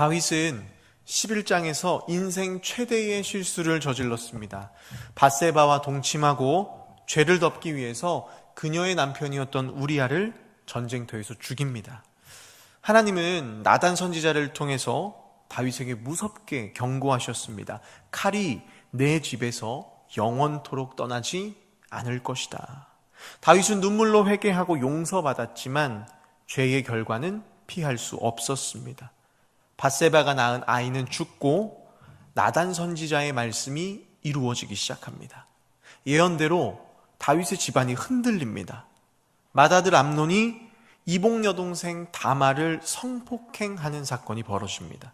다윗은 11장에서 인생 최대의 실수를 저질렀습니다. 밧세바와 동침하고 죄를 덮기 위해서 그녀의 남편이었던 우리아를 전쟁터에서 죽입니다. 하나님은 나단 선지자를 통해서 다윗에게 무섭게 경고하셨습니다. 칼이 내 집에서 영원토록 떠나지 않을 것이다. 다윗은 눈물로 회개하고 용서받았지만 죄의 결과는 피할 수 없었습니다. 밧세바가 낳은 아이는 죽고 나단 선지자의 말씀이 이루어지기 시작합니다. 예언대로 다윗의 집안이 흔들립니다. 맏아들 암논이 이복 여동생 다말을 성폭행하는 사건이 벌어집니다.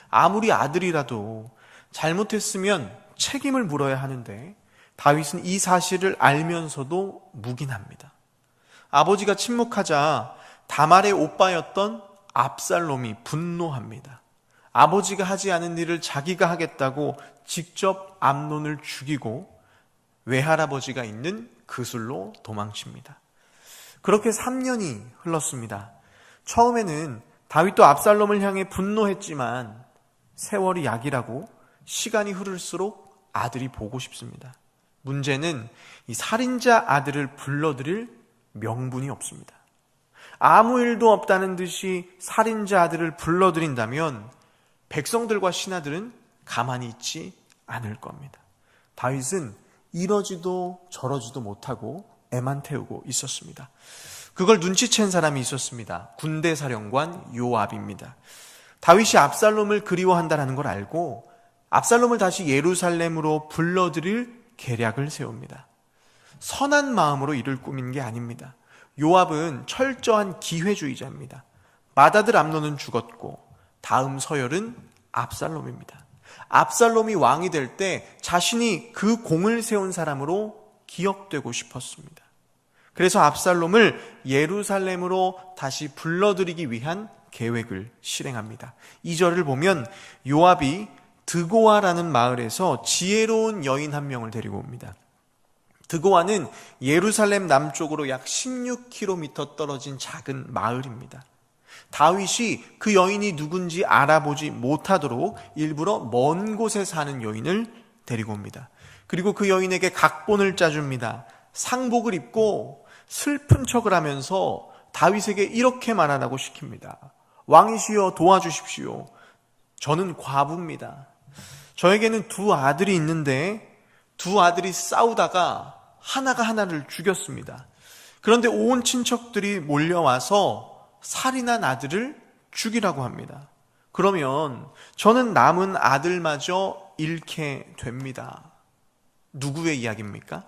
아무리 아들이라도 잘못했으면 책임을 물어야 하는데 다윗은 이 사실을 알면서도 묵인합니다. 아버지가 침묵하자 다말의 오빠였던 압살롬이 분노합니다. 아버지가 하지 않은 일을 자기가 하겠다고 직접 암논을 죽이고 외할아버지가 있는 그술로 도망칩니다. 그렇게 3년이 흘렀습니다. 처음에는 다윗도 압살롬을 향해 분노했지만 세월이 약이라고 시간이 흐를수록 아들이 보고 싶습니다. 문제는 이 살인자 아들을 불러들일 명분이 없습니다. 아무 일도 없다는 듯이 살인자 아들을 불러들인다면 백성들과 신하들은 가만히 있지 않을 겁니다. 다윗은 이러지도 저러지도 못하고 애만 태우고 있었습니다. 그걸 눈치챈 사람이 있었습니다. 군대 사령관 요압입니다. 다윗이 압살롬을 그리워한다는 걸 알고 압살롬을 다시 예루살렘으로 불러들일 계략을 세웁니다. 선한 마음으로 이를 꾸민 게 아닙니다. 요압은 철저한 기회주의자입니다. 맏아들 암논은 죽었고 다음 서열은 압살롬입니다. 압살롬이 왕이 될 때 자신이 그 공을 세운 사람으로 기억되고 싶었습니다. 그래서 압살롬을 예루살렘으로 다시 불러들이기 위한 계획을 실행합니다. 2절을 보면 요압이 드고아라는 마을에서 지혜로운 여인 한 명을 데리고 옵니다. 드고아는 예루살렘 남쪽으로 약 16km 떨어진 작은 마을입니다. 다윗이 그 여인이 누군지 알아보지 못하도록 일부러 먼 곳에 사는 여인을 데리고 옵니다. 그리고 그 여인에게 각본을 짜줍니다. 상복을 입고 슬픈 척을 하면서 다윗에게 이렇게 말하라고 시킵니다. 왕이시여 도와주십시오. 저는 과부입니다. 저에게는 두 아들이 있는데 두 아들이 싸우다가 하나가 하나를 죽였습니다. 그런데 온 친척들이 몰려와서 살인한 아들을 죽이라고 합니다. 그러면 저는 남은 아들마저 잃게 됩니다. 누구의 이야기입니까?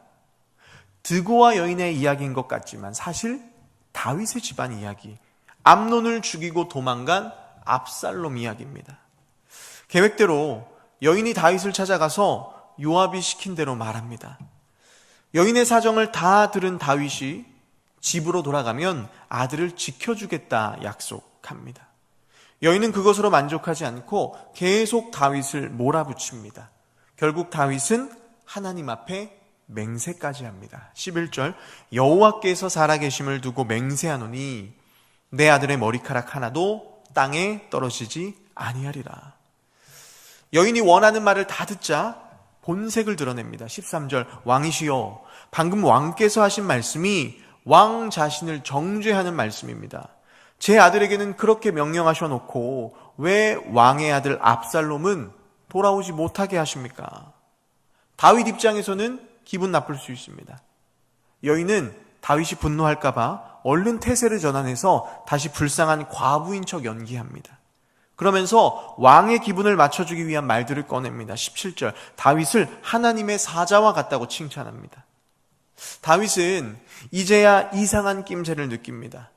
드고아 여인의 이야기인 것 같지만 사실 다윗의 집안 이야기, 암논을 죽이고 도망간 압살롬 이야기입니다. 계획대로 여인이 다윗을 찾아가서 요압이 시킨 대로 말합니다. 여인의 사정을 다 들은 다윗이 집으로 돌아가면 아들을 지켜주겠다 약속합니다. 여인은 그것으로 만족하지 않고 계속 다윗을 몰아붙입니다. 결국 다윗은 하나님 앞에 맹세까지 합니다. 11절 여호와께서 살아계심을 두고 맹세하노니 내 아들의 머리카락 하나도 땅에 떨어지지 아니하리라. 여인이 원하는 말을 다 듣자 본색을 드러냅니다. 13절 왕이시여, 방금 왕께서 하신 말씀이 왕 자신을 정죄하는 말씀입니다. 제 아들에게는 그렇게 명령하셔놓고 왜 왕의 아들 압살롬은 돌아오지 못하게 하십니까? 다윗 입장에서는 기분 나쁠 수 있습니다. 여인은 다윗이 분노할까봐 얼른 태세를 전환해서 다시 불쌍한 과부인 척 연기합니다. 그러면서 왕의 기분을 맞춰주기 위한 말들을 꺼냅니다. 17절 다윗을 하나님의 사자와 같다고 칭찬합니다. 다윗은 이제야 이상한 낌새를 느낍니다.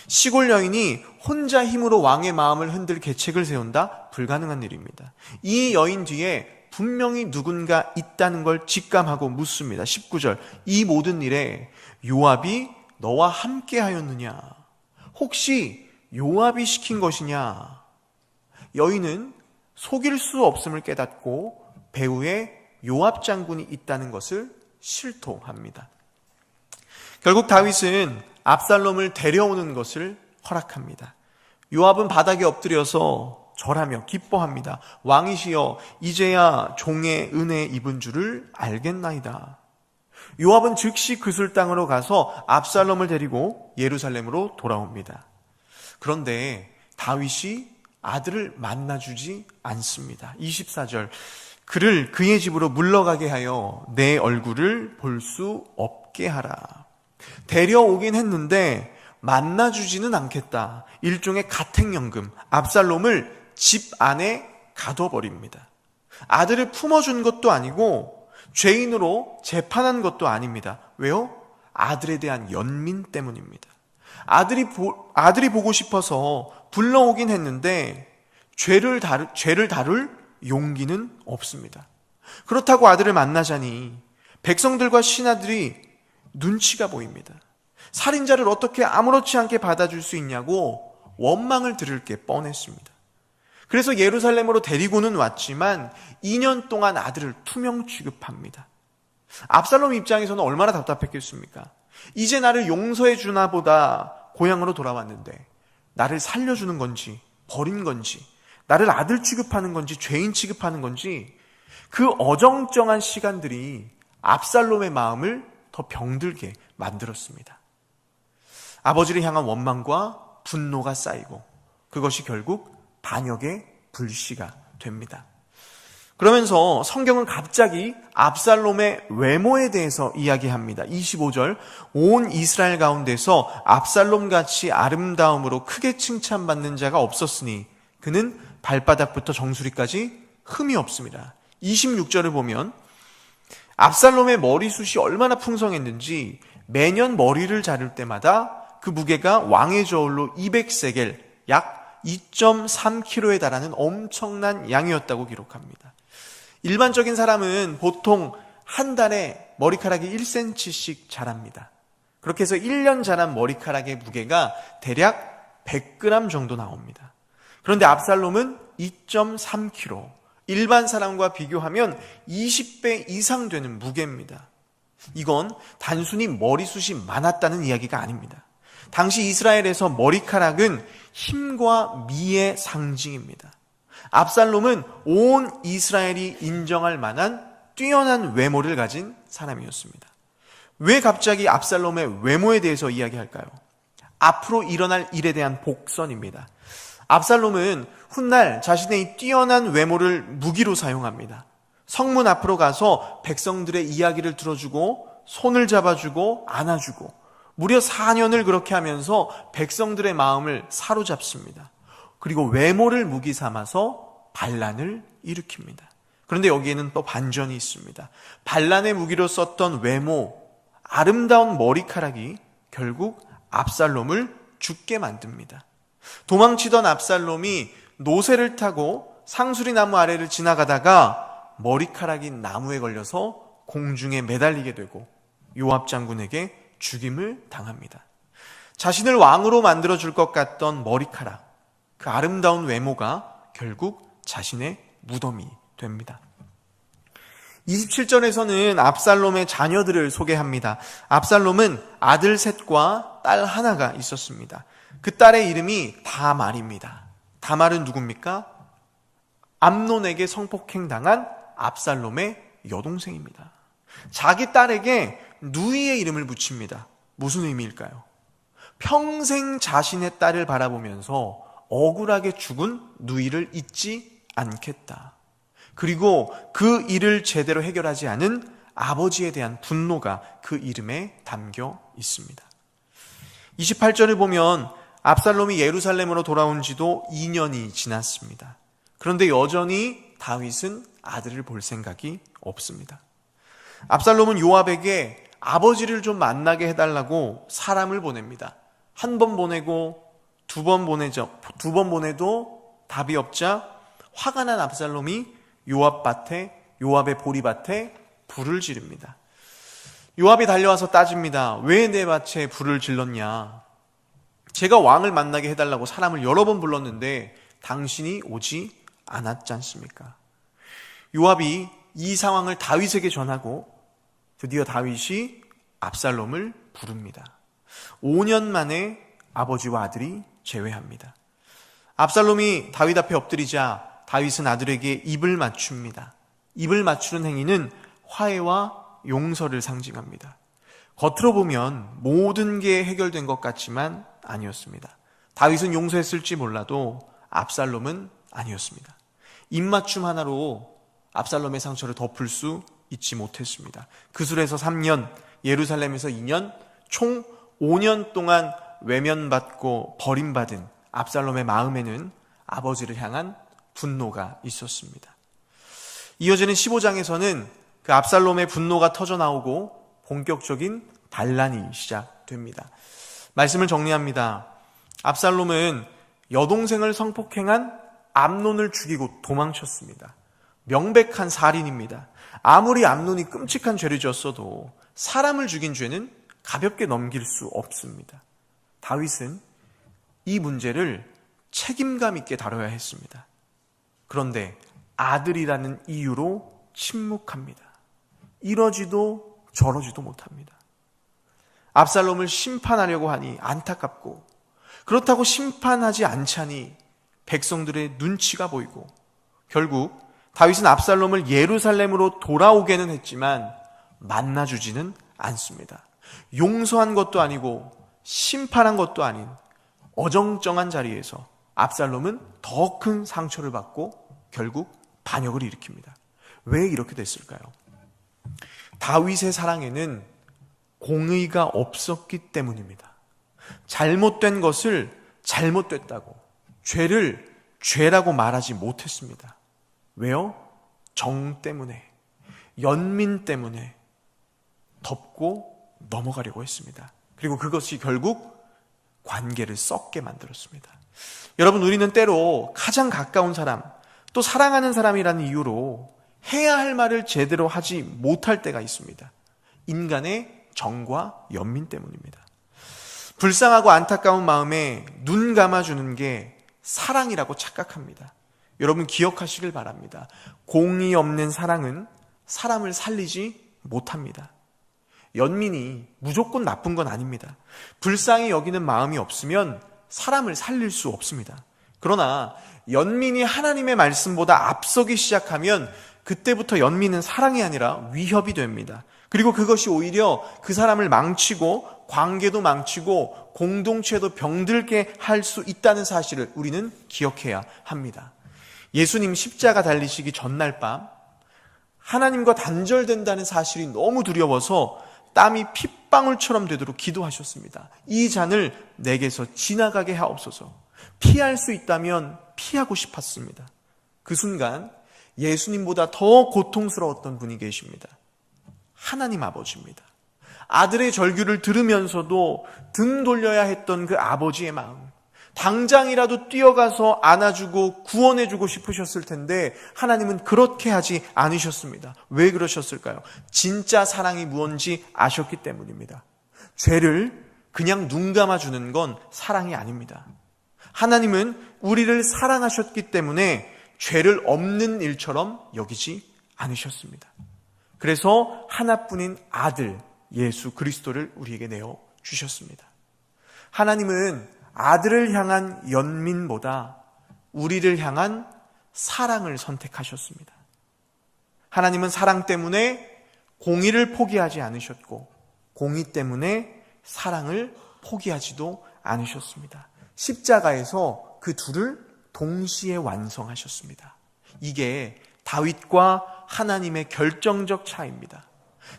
시골 여인이 혼자 힘으로 왕의 마음을 흔들 계책을 세운다? 불가능한 일입니다. 이 여인 뒤에 분명히 누군가 있다는 걸 직감하고 묻습니다. 19절 이 모든 일에 요압이 너와 함께 하였느냐? 혹시 요압이 시킨 것이냐? 여인은 속일 수 없음을 깨닫고 배후에 요압 장군이 있다는 것을 실토합니다. 결국 다윗은 압살롬을 데려오는 것을 허락합니다. 요압은 바닥에 엎드려서 절하며 기뻐합니다. 왕이시여 이제야 종의 은혜 입은 줄을 알겠나이다. 요압은 즉시 그술 땅으로 가서 압살롬을 데리고 예루살렘으로 돌아옵니다. 그런데 다윗이 아들을 만나주지 않습니다. 24절, 그를 그의 집으로 물러가게 하여 내 얼굴을 볼 수 없게 하라. 데려오긴 했는데 만나주지는 않겠다. 일종의 가택연금, 압살롬을 집 안에 가둬버립니다. 아들을 품어준 것도 아니고 죄인으로 재판한 것도 아닙니다. 왜요? 아들에 대한 연민 때문입니다. 아들이 보고 싶어서 불러오긴 했는데 죄를 다룰 용기는 없습니다. 그렇다고 아들을 만나자니 백성들과 신하들이 눈치가 보입니다. 살인자를 어떻게 아무렇지 않게 받아줄 수 있냐고 원망을 들을 게 뻔했습니다. 그래서 예루살렘으로 데리고는 왔지만 2년 동안 아들을 투명 취급합니다. 압살롬 입장에서는 얼마나 답답했겠습니까? 이제 나를 용서해 주나 보다 고향으로 돌아왔는데 나를 살려주는 건지 버린 건지, 나를 아들 취급하는 건지 죄인 취급하는 건지, 그 어정쩡한 시간들이 압살롬의 마음을 더 병들게 만들었습니다. 아버지를 향한 원망과 분노가 쌓이고 그것이 결국 반역의 불씨가 됩니다. 그러면서 성경은 갑자기 압살롬의 외모에 대해서 이야기합니다. 25절, 온 이스라엘 가운데서 압살롬같이 아름다움으로 크게 칭찬받는 자가 없었으니 그는 발바닥부터 정수리까지 흠이 없습니다. 26절을 보면 압살롬의 머리숱이 얼마나 풍성했는지 매년 머리를 자를 때마다 그 무게가 왕의 저울로 200세겔, 약 2.3kg에 달하는 엄청난 양이었다고 기록합니다. 일반적인 사람은 보통 한 달에 머리카락이 1cm씩 자랍니다. 그렇게 해서 1년 자란 머리카락의 무게가 대략 100g 정도 나옵니다. 그런데 압살롬은 2.3kg, 일반 사람과 비교하면 20배 이상 되는 무게입니다. 이건 단순히 머리숱이 많았다는 이야기가 아닙니다. 당시 이스라엘에서 머리카락은 힘과 미의 상징입니다. 압살롬은 온 이스라엘이 인정할 만한 뛰어난 외모를 가진 사람이었습니다. 왜 갑자기 압살롬의 외모에 대해서 이야기할까요? 앞으로 일어날 일에 대한 복선입니다. 압살롬은 훗날 자신의 이 뛰어난 외모를 무기로 사용합니다. 성문 앞으로 가서 백성들의 이야기를 들어주고 손을 잡아주고 안아주고 무려 4년을 그렇게 하면서 백성들의 마음을 사로잡습니다. 그리고 외모를 무기 삼아서 반란을 일으킵니다. 그런데 여기에는 또 반전이 있습니다. 반란의 무기로 썼던 외모, 아름다운 머리카락이 결국 압살롬을 죽게 만듭니다. 도망치던 압살롬이 노새를 타고 상수리 나무 아래를 지나가다가 머리카락이 나무에 걸려서 공중에 매달리게 되고 요압 장군에게 죽임을 당합니다. 자신을 왕으로 만들어줄 것 같던 머리카락, 그 아름다운 외모가 결국 자신의 무덤이 됩니다. 27절에서는 압살롬의 자녀들을 소개합니다. 압살롬은 아들 셋과 딸 하나가 있었습니다. 그 딸의 이름이 다말입니다. 다말은 누굽니까? 암논에게 성폭행 당한 압살롬의 여동생입니다. 자기 딸에게 누이의 이름을 붙입니다. 무슨 의미일까요? 평생 자신의 딸을 바라보면서 억울하게 죽은 누이를 잊지 않겠다. 그리고 그 일을 제대로 해결하지 않은 아버지에 대한 분노가 그 이름에 담겨 있습니다. 28절을 보면 압살롬이 예루살렘으로 돌아온 지도 2년이 지났습니다. 그런데 여전히 다윗은 아들을 볼 생각이 없습니다. 압살롬은 요압에게 아버지를 좀 만나게 해달라고 사람을 보냅니다. 한 번 보내고 두 번 보내도 답이 없자 화가 난 압살롬이 요압의 보리밭에 불을 지릅니다. 요압이 달려와서 따집니다. 왜 내 밭에 불을 질렀냐? 제가 왕을 만나게 해달라고 사람을 여러 번 불렀는데 당신이 오지 않았지 않습니까? 요압이 이 상황을 다윗에게 전하고 드디어 다윗이 압살롬을 부릅니다. 5년 만에 아버지와 아들이 재회합니다. 압살롬이 다윗 앞에 엎드리자 다윗은 아들에게 입을 맞춥니다. 입을 맞추는 행위는 화해와 용서를 상징합니다. 겉으로 보면 모든 게 해결된 것 같지만 아니었습니다. 다윗은 용서했을지 몰라도 압살롬은 아니었습니다. 입맞춤 하나로 압살롬의 상처를 덮을 수 있지 못했습니다. 그술에서 3년, 예루살렘에서 2년, 총 5년 동안 외면받고 버림받은 압살롬의 마음에는 아버지를 향한 분노가 있었습니다. 이어지는 15장에서는 그 압살롬의 분노가 터져나오고 본격적인 반란이 시작됩니다. 말씀을 정리합니다. 압살롬은 여동생을 성폭행한 암논을 죽이고 도망쳤습니다. 명백한 살인입니다. 아무리 암논이 끔찍한 죄를 지었어도 사람을 죽인 죄는 가볍게 넘길 수 없습니다. 다윗은 이 문제를 책임감 있게 다뤄야 했습니다. 그런데 아들이라는 이유로 침묵합니다. 이러지도 저러지도 못합니다. 압살롬을 심판하려고 하니 안타깝고, 그렇다고 심판하지 않자니 백성들의 눈치가 보이고, 결국 다윗은 압살롬을 예루살렘으로 돌아오게는 했지만 만나주지는 않습니다. 용서한 것도 아니고 심판한 것도 아닌 어정쩡한 자리에서 압살롬은 더 큰 상처를 받고 결국 반역을 일으킵니다. 왜 이렇게 됐을까요? 다윗의 사랑에는 공의가 없었기 때문입니다. 잘못된 것을 잘못됐다고, 죄를 죄라고 말하지 못했습니다. 왜요? 정 때문에, 연민 때문에 덮고 넘어가려고 했습니다. 그리고 그것이 결국 관계를 썩게 만들었습니다. 여러분, 우리는 때로 가장 가까운 사람, 또 사랑하는 사람이라는 이유로 해야 할 말을 제대로 하지 못할 때가 있습니다. 인간의 정과 연민 때문입니다. 불쌍하고 안타까운 마음에 눈 감아주는 게 사랑이라고 착각합니다. 여러분, 기억하시길 바랍니다. 공의 없는 사랑은 사람을 살리지 못합니다. 연민이 무조건 나쁜 건 아닙니다. 불쌍히 여기는 마음이 없으면 사람을 살릴 수 없습니다. 그러나 연민이 하나님의 말씀보다 앞서기 시작하면 그때부터 연민은 사랑이 아니라 위협이 됩니다. 그리고 그것이 오히려 그 사람을 망치고 관계도 망치고 공동체도 병들게 할 수 있다는 사실을 우리는 기억해야 합니다. 예수님 십자가 달리시기 전날 밤 하나님과 단절된다는 사실이 너무 두려워서 땀이 핏방울처럼 되도록 기도하셨습니다. 이 잔을 내게서 지나가게 하옵소서. 피할 수 있다면 피하고 싶었습니다. 그 순간 예수님보다 더 고통스러웠던 분이 계십니다. 하나님 아버지입니다. 아들의 절규를 들으면서도 등 돌려야 했던 그 아버지의 마음, 당장이라도 뛰어가서 안아주고 구원해주고 싶으셨을 텐데 하나님은 그렇게 하지 않으셨습니다. 왜 그러셨을까요? 진짜 사랑이 무엇인지 아셨기 때문입니다. 죄를 그냥 눈 감아주는 건 사랑이 아닙니다. 하나님은 우리를 사랑하셨기 때문에 죄를 없는 일처럼 여기지 않으셨습니다. 그래서 하나뿐인 아들 예수 그리스도를 우리에게 내어 주셨습니다. 하나님은 아들을 향한 연민보다 우리를 향한 사랑을 선택하셨습니다. 하나님은 사랑 때문에 공의를 포기하지 않으셨고 공의 때문에 사랑을 포기하지도 않으셨습니다. 십자가에서 그 둘을 동시에 완성하셨습니다. 이게 다윗과 하나님의 결정적 차이입니다.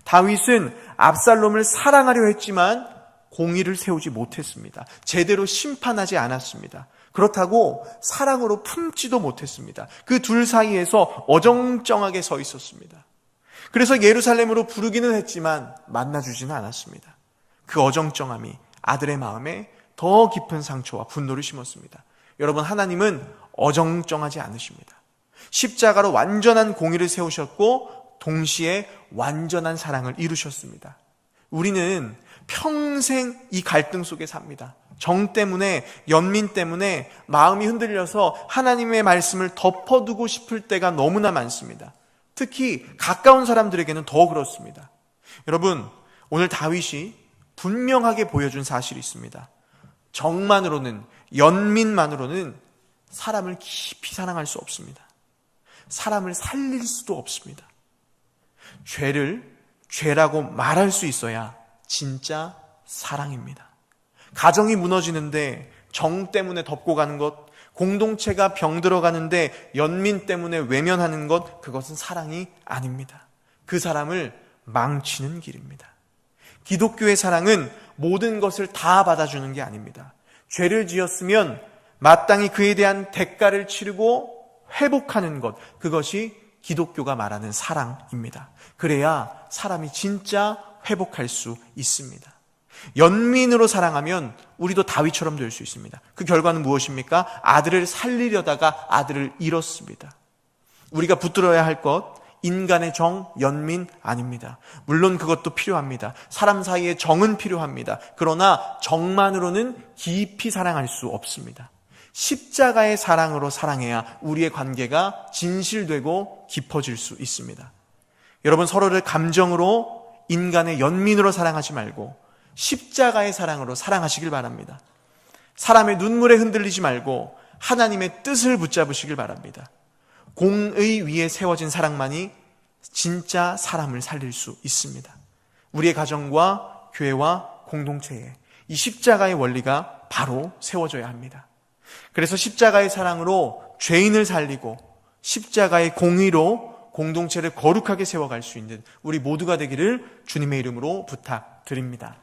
다윗은 압살롬을 사랑하려 했지만 공의를 세우지 못했습니다. 제대로 심판하지 않았습니다. 그렇다고 사랑으로 품지도 못했습니다. 그 둘 사이에서 어정쩡하게 서 있었습니다. 그래서 예루살렘으로 부르기는 했지만 만나주지는 않았습니다. 그 어정쩡함이 아들의 마음에 더 깊은 상처와 분노를 심었습니다. 여러분, 하나님은 어정쩡하지 않으십니다. 십자가로 완전한 공의를 세우셨고 동시에 완전한 사랑을 이루셨습니다. 우리는 평생 이 갈등 속에 삽니다. 정 때문에, 연민 때문에 마음이 흔들려서 하나님의 말씀을 덮어두고 싶을 때가 너무나 많습니다. 특히 가까운 사람들에게는 더 그렇습니다. 여러분, 오늘 다윗이 분명하게 보여준 사실이 있습니다. 정만으로는, 연민만으로는 사람을 깊이 사랑할 수 없습니다. 사람을 살릴 수도 없습니다. 죄를 죄라고 말할 수 있어야 진짜 사랑입니다. 가정이 무너지는데 정 때문에 덮고 가는 것, 공동체가 병들어가는데 연민 때문에 외면하는 것, 그것은 사랑이 아닙니다. 그 사람을 망치는 길입니다. 기독교의 사랑은 모든 것을 다 받아주는 게 아닙니다. 죄를 지었으면 마땅히 그에 대한 대가를 치르고 회복하는 것, 그것이 기독교가 말하는 사랑입니다. 그래야 사람이 진짜 회복할 수 있습니다. 연민으로 사랑하면 우리도 다윗처럼 될 수 있습니다. 그 결과는 무엇입니까? 아들을 살리려다가 아들을 잃었습니다. 우리가 붙들어야 할 것, 인간의 정, 연민 아닙니다. 물론 그것도 필요합니다. 사람 사이에 정은 필요합니다. 그러나 정만으로는 깊이 사랑할 수 없습니다. 십자가의 사랑으로 사랑해야 우리의 관계가 진실되고 깊어질 수 있습니다. 여러분, 서로를 감정으로, 인간의 연민으로 사랑하지 말고 십자가의 사랑으로 사랑하시길 바랍니다. 사람의 눈물에 흔들리지 말고 하나님의 뜻을 붙잡으시길 바랍니다. 공의 위에 세워진 사랑만이 진짜 사람을 살릴 수 있습니다. 우리의 가정과 교회와 공동체에 이 십자가의 원리가 바로 세워져야 합니다. 그래서 십자가의 사랑으로 죄인을 살리고 십자가의 공의로 공동체를 거룩하게 세워갈 수 있는 우리 모두가 되기를 주님의 이름으로 부탁드립니다.